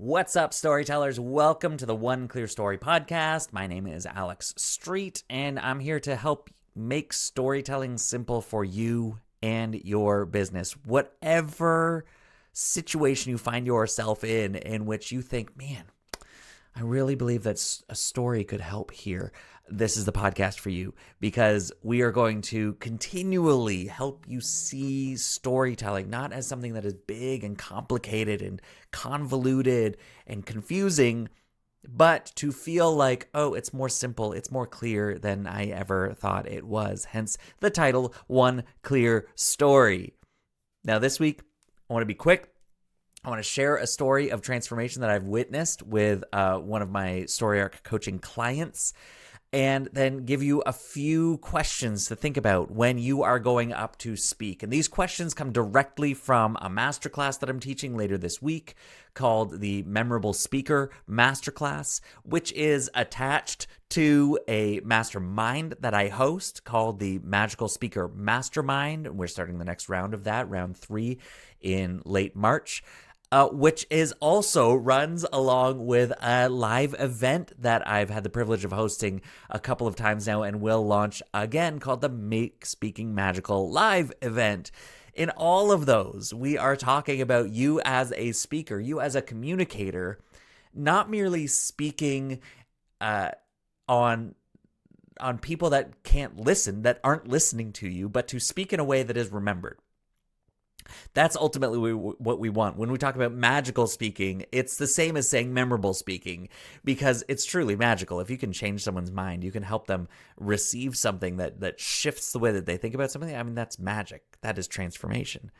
What's up, storytellers? Welcome to the One Clear Story podcast. My name is Alex Street, and I'm here to help make storytelling simple for you and your business. Whatever situation you find yourself in which you think, man, I really believe that a story could help here. This is the podcast for you, because we are going to continually help you see storytelling not as something that is big and complicated and convoluted and confusing, but to feel like, oh, it's more simple, it's more clear than I ever thought it was. Hence the title, One Clear Story. Now this week, I want to be quick. I want to share a story of transformation that I've witnessed with one of my Story Arc coaching clients, and then give you a few questions to think about when you are going up to speak. And these questions come directly from a masterclass that I'm teaching later this week called the Memorable Speaker Masterclass, which is attached to a mastermind that I host called the Magical Speaker Mastermind. We're starting the next round of that, round 3, in late March. Which is also runs along with a live event that I've had the privilege of hosting a couple of times now and will launch again, called the Make Speaking Magical Live event. In all of those, we are talking about you as a speaker, you as a communicator, not merely speaking on people that can't listen, that aren't listening to you, but to speak in a way that is remembered. That's ultimately what we want. When we talk about magical speaking, it's the same as saying memorable speaking, because it's truly magical. If you can change someone's mind, you can help them receive something that shifts the way that they think about something. I mean, that's magic. That is transformation.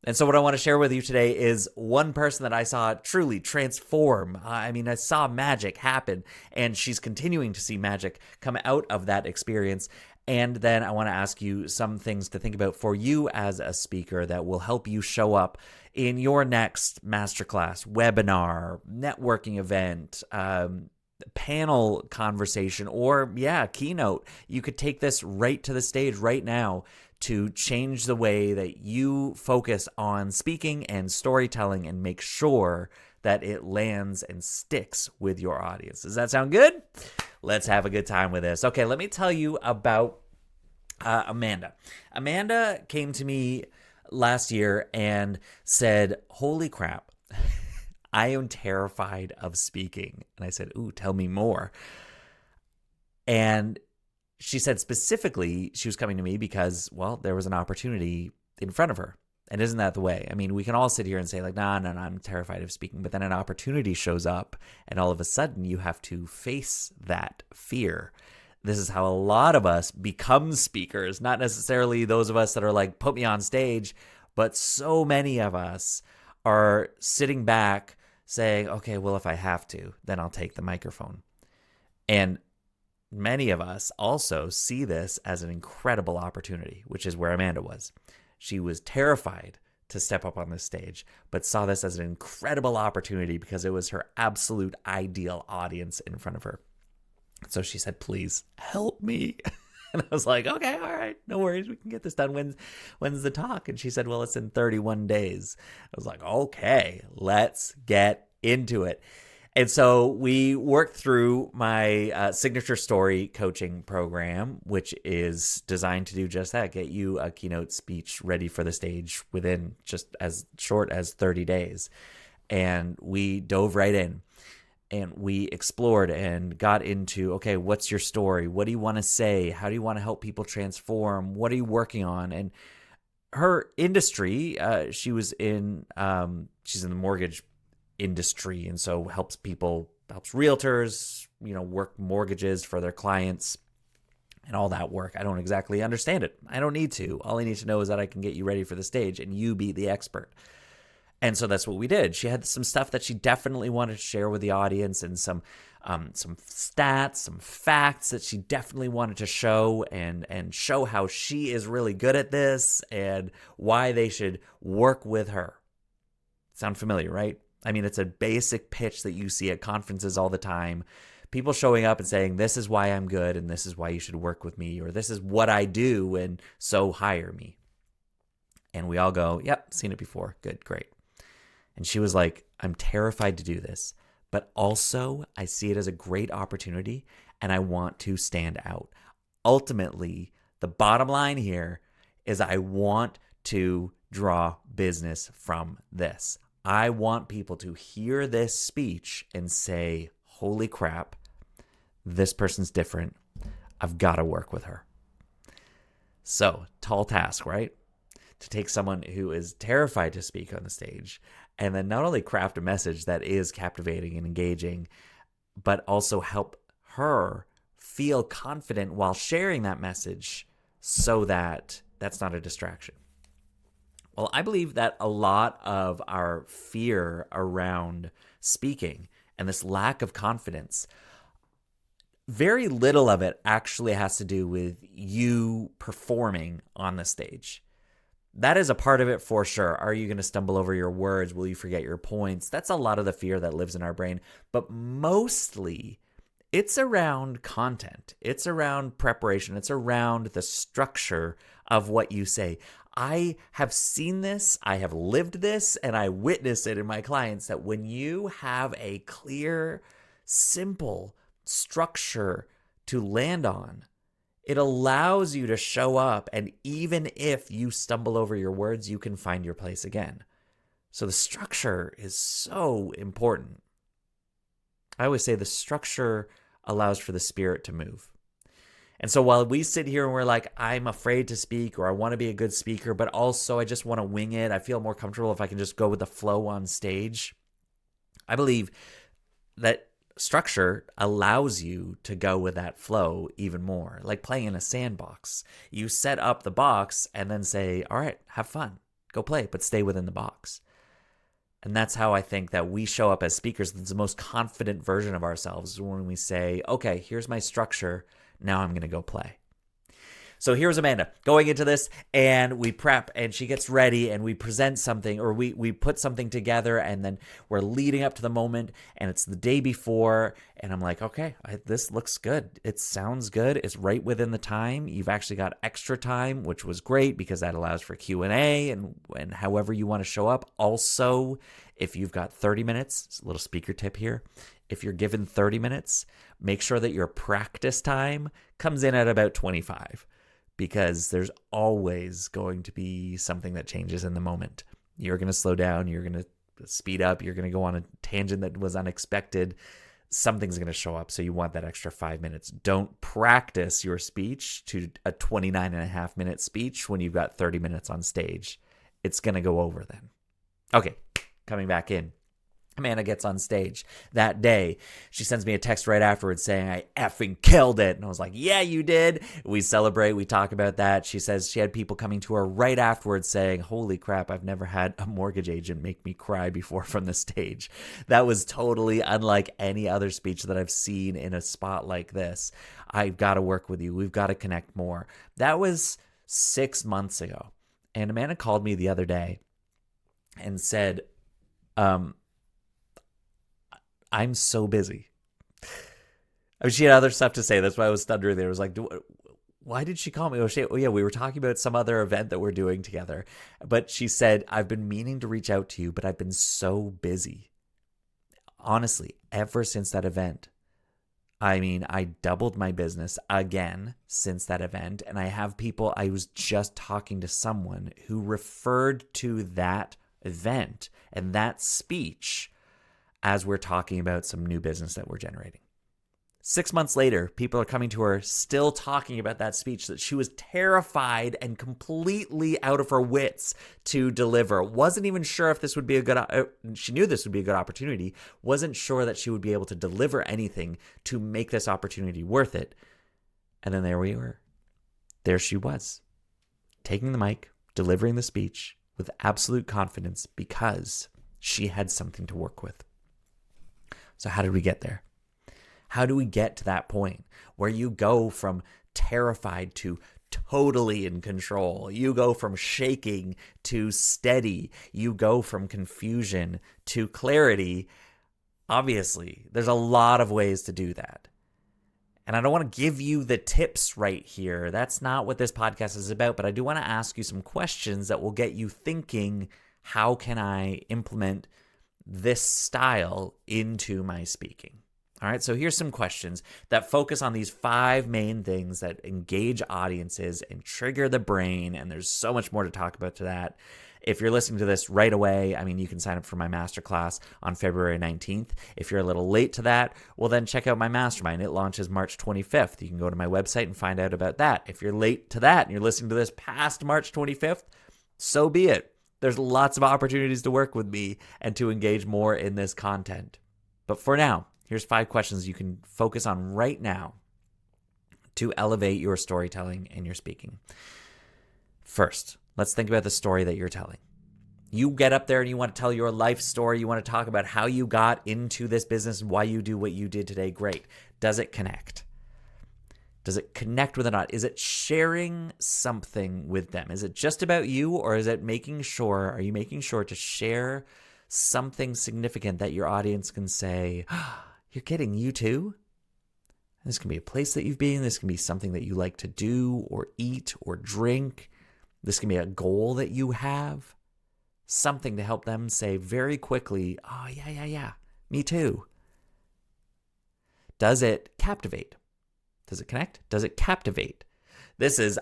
And so what I want to share with you today is one person that I saw truly transform. I saw magic happen, and she's continuing to see magic come out of that experience. And then I want to ask you some things to think about for you as a speaker that will help you show up in your next masterclass, webinar, networking event, panel conversation, or keynote. You could take this right to the stage right now to change the way that you focus on speaking and storytelling and make sure that it lands and sticks with your audience. Does that sound good? Let's have a good time with this. Okay, let me tell you about Amanda. Amanda came to me last year and said, holy crap, I am terrified of speaking. And I said, ooh, tell me more. And she said specifically she was coming to me because, well, there was an opportunity in front of her. And isn't that the way? I mean, we can all sit here and say like, no, I'm terrified of speaking. But then an opportunity shows up and all of a sudden you have to face that fear. This is how a lot of us become speakers, not necessarily those of us that are like, put me on stage, but so many of us are sitting back saying, okay, well, if I have to, then I'll take the microphone. And many of us also see this as an incredible opportunity, which is where Amanda was. She was terrified to step up on this stage, but saw this as an incredible opportunity because it was her absolute ideal audience in front of her. So she said, please help me. And I was like, okay, all right, no worries. We can get this done. When's the talk? And she said, well, it's in 31 days. I was like, okay, let's get into it. And so we worked through my signature story coaching program, which is designed to do just that, get you a keynote speech ready for the stage within just as short as 30 days. And we dove right in and we explored and got into, okay, what's your story? What do you want to say? How do you want to help people transform? What are you working on? And her industry, she's in the mortgage industry, and so helps realtors, work mortgages for their clients and all that work. I don't exactly understand it. I don't need to. All I need to know is that I can get you ready for the stage and you be the expert. And so that's what we did. She had some stuff that she definitely wanted to share with the audience, and some stats, some facts that she definitely wanted to show and show how she is really good at this and why they should work with her. Sound familiar, right? I mean, it's a basic pitch that you see at conferences all the time. People showing up and saying, this is why I'm good and this is why you should work with me, or this is what I do and so hire me. And we all go, yep, seen it before. Good, great. And she was like, I'm terrified to do this, but also I see it as a great opportunity and I want to stand out. Ultimately, the bottom line here is I want to draw business from this. I want people to hear this speech and say, holy crap, this person's different. I've got to work with her. So, tall task, right? To take someone who is terrified to speak on the stage and then not only craft a message that is captivating and engaging, but also help her feel confident while sharing that message so that that's not a distraction. Well, I believe that a lot of our fear around speaking and this lack of confidence, very little of it actually has to do with you performing on the stage. That is a part of it for sure. Are you going to stumble over your words? Will you forget your points? That's a lot of the fear that lives in our brain. But mostly, it's around content. It's around preparation. It's around the structure of what you say. I have seen this, I have lived this, and I witness it in my clients that when you have a clear, simple structure to land on, it allows you to show up, and even if you stumble over your words, you can find your place again. So the structure is so important. I always say the structure allows for the spirit to move. And so while we sit here and we're like, I'm afraid to speak, or I want to be a good speaker, but also I just want to wing it, I feel more comfortable if I can just go with the flow on stage, I believe that structure allows you to go with that flow even more, like playing in a sandbox. You set up the box and then say, all right, have fun, go play, but stay within the box. And that's how I think that we show up as speakers. It's the most confident version of ourselves when we say, okay, here's my structure, now I'm going to go play. So here's Amanda going into this, and we prep and she gets ready and we present something, or we put something together, and then we're leading up to the moment, and it's the day before, and I'm like, okay, this looks good. It sounds good. It's right within the time. You've actually got extra time, which was great because that allows for Q&A and however you want to show up. Also, if you've got 30 minutes, a little speaker tip here. If you're given 30 minutes, make sure that your practice time comes in at about 25. Because there's always going to be something that changes in the moment. You're going to slow down. You're going to speed up. You're going to go on a tangent that was unexpected. Something's going to show up. So you want that extra 5 minutes. Don't practice your speech to a 29.5-minute speech when you've got 30 minutes on stage. It's going to go over then. Okay, coming back in. Amanda gets on stage that day. She sends me a text right afterwards saying, I effing killed it. And I was like, yeah, you did. We celebrate. We talk about that. She says she had people coming to her right afterwards saying, holy crap, I've never had a mortgage agent make me cry before from the stage. That was totally unlike any other speech that I've seen in a spot like this. I've got to work with you. We've got to connect more. That was 6 months ago. And Amanda called me the other day and said, I'm so busy. I mean, she had other stuff to say. That's why I was stunned there. I was like, why did she call me? Oh, yeah, we were talking about some other event that we're doing together. But she said, I've been meaning to reach out to you, but I've been so busy. Honestly, ever since that event. I mean, I doubled my business again since that event. And I have people, I was just talking to someone who referred to that event and that speech as we're talking about some new business that we're generating. 6 months later, people are coming to her still talking about that speech that she was terrified and completely out of her wits to deliver. Wasn't even sure if this would be a good, she knew this would be a good opportunity, wasn't sure that she would be able to deliver anything to make this opportunity worth it. And then there we were. There she was, taking the mic, delivering the speech with absolute confidence because she had something to work with. So how did we get there? How do we get to that point where you go from terrified to totally in control? You go from shaking to steady. You go from confusion to clarity. Obviously, there's a lot of ways to do that. And I don't want to give you the tips right here. That's not what this podcast is about. But I do want to ask you some questions that will get you thinking, how can I implement this style into my speaking? All right, so here's some questions that focus on these 5 main things that engage audiences and trigger the brain, and there's so much more to talk about to that. If you're listening to this right away, you can sign up for my masterclass on February 19th. If you're a little late to that, well, then check out my mastermind. It launches March 25th. You can go to my website and find out about that. If you're late to that and you're listening to this past March 25th, so be it. There's lots of opportunities to work with me and to engage more in this content. But for now, here's 5 questions you can focus on right now to elevate your storytelling and your speaking. First, let's think about the story that you're telling. You get up there and you want to tell your life story. You want to talk about how you got into this business and why you do what you did today. Great. Does it connect? Does it connect with an audience? Is it sharing something with them? Is it just about you, or is it are you making sure to share something significant that your audience can say, oh, you're kidding, you too? This can be a place that you've been. This can be something that you like to do or eat or drink. This can be a goal that you have. Something to help them say very quickly, oh, yeah, me too. Does it captivate? Does it connect? Does it captivate? This is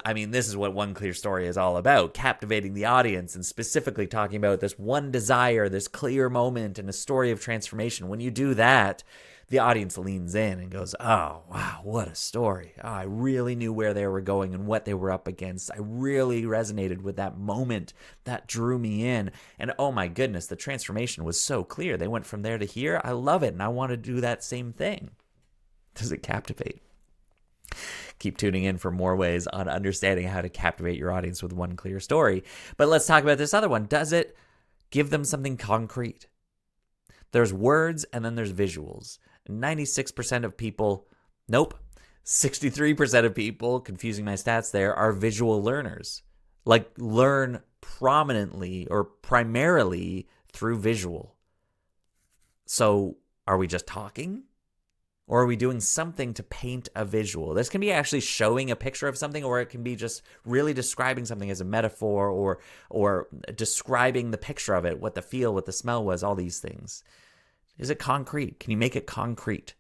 what One Clear Story is all about, captivating the audience and specifically talking about this one desire, this clear moment and a story of transformation. When you do that, the audience leans in and goes, oh, wow, what a story. Oh, I really knew where they were going and what they were up against. I really resonated with that moment. That drew me in. And oh my goodness, the transformation was so clear. They went from there to here. I love it. And I want to do that same thing. Does it captivate? Keep tuning in for more ways on understanding how to captivate your audience with One Clear Story. But let's talk about this other one. Does it give them something concrete? There's words and then there's visuals. 96% of people, nope. 63% of people, confusing my stats there, are visual learners. Like learn prominently or primarily through visual. So are we just talking? Or are we doing something to paint a visual? This can be actually showing a picture of something, or it can be just really describing something as a metaphor, or describing the picture of it, what the feel, what the smell was, all these things. Is it concrete? Can you make it concrete?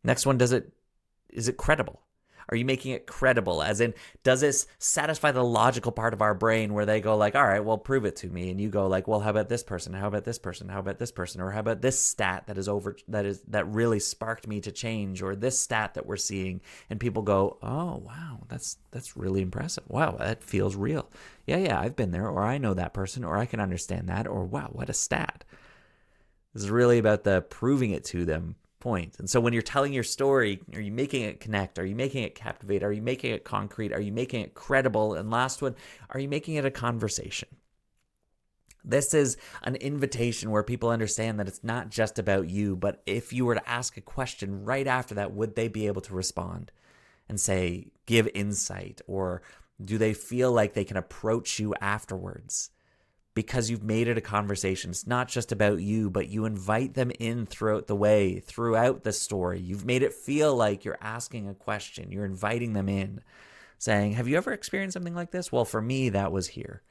Next one, is it credible? Are you making it credible? As in, does this satisfy the logical part of our brain where they go like, all right, well, prove it to me. And you go like, well, how about this person? How about this person? How about this person? Or how about this stat that really sparked me to change, or this stat that we're seeing? And people go, oh, wow, that's really impressive. Wow, that feels real. Yeah, I've been there, or I know that person, or I can understand that, or wow, what a stat. This is really about the proving it to them point. And so when you're telling your story, are you making it connect? Are you making it captivate? Are you making it concrete? Are you making it credible? And last one, are you making it a conversation? This is an invitation where people understand that it's not just about you, but if you were to ask a question right after that, would they be able to respond and say, give insight? Or do they feel like they can approach you afterwards? Because you've made it a conversation. It's not just about you, but you invite them in throughout the story. You've made it feel like you're asking a question. You're inviting them in, saying, have you ever experienced something like this? Well, for me, that was here.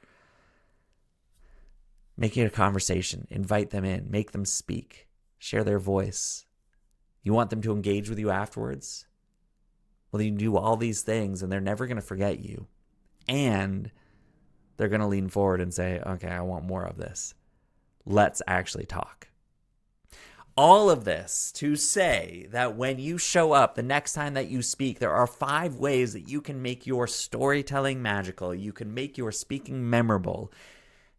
Make it a conversation. Invite them in. Make them speak. Share their voice. You want them to engage with you afterwards? Well, you do all these things, and they're never going to forget you. And they're going to lean forward and say, okay, I want more of this. Let's actually talk. All of this to say that when you show up the next time that you speak, there are 5 ways that you can make your storytelling magical. You can make your speaking memorable.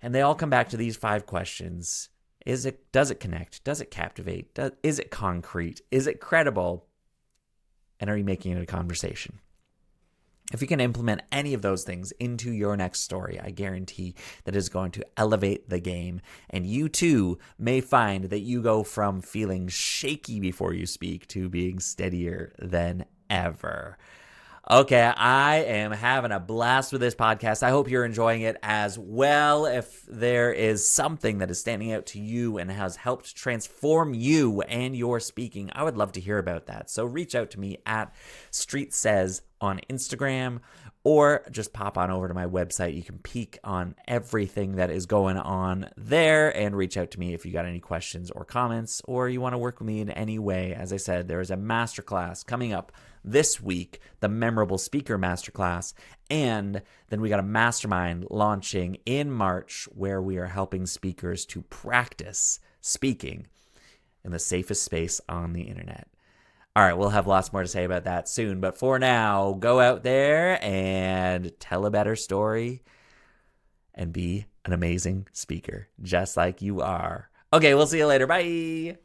And they all come back to these 5 questions. Does it connect? Does it captivate? Is it concrete? Is it credible? And are you making it a conversation? If you can implement any of those things into your next story, I guarantee that is going to elevate the game. And you too may find that you go from feeling shaky before you speak to being steadier than ever. Okay, I am having a blast with this podcast. I hope you're enjoying it as well. If there is something that is standing out to you and has helped transform you and your speaking, I would love to hear about that. So reach out to me at Street Says on Instagram, or just pop on over to my website. You can peek on everything that is going on there and reach out to me if you got any questions or comments, or you want to work with me in any way. As I said, there is a masterclass coming up this week, the Memorable Speaker Masterclass, and then we got a mastermind launching in March where we are helping speakers to practice speaking in the safest space on the internet. All right, we'll have lots more to say about that soon. But for now, go out there and tell a better story and be an amazing speaker, just like you are. Okay, we'll see you later. Bye.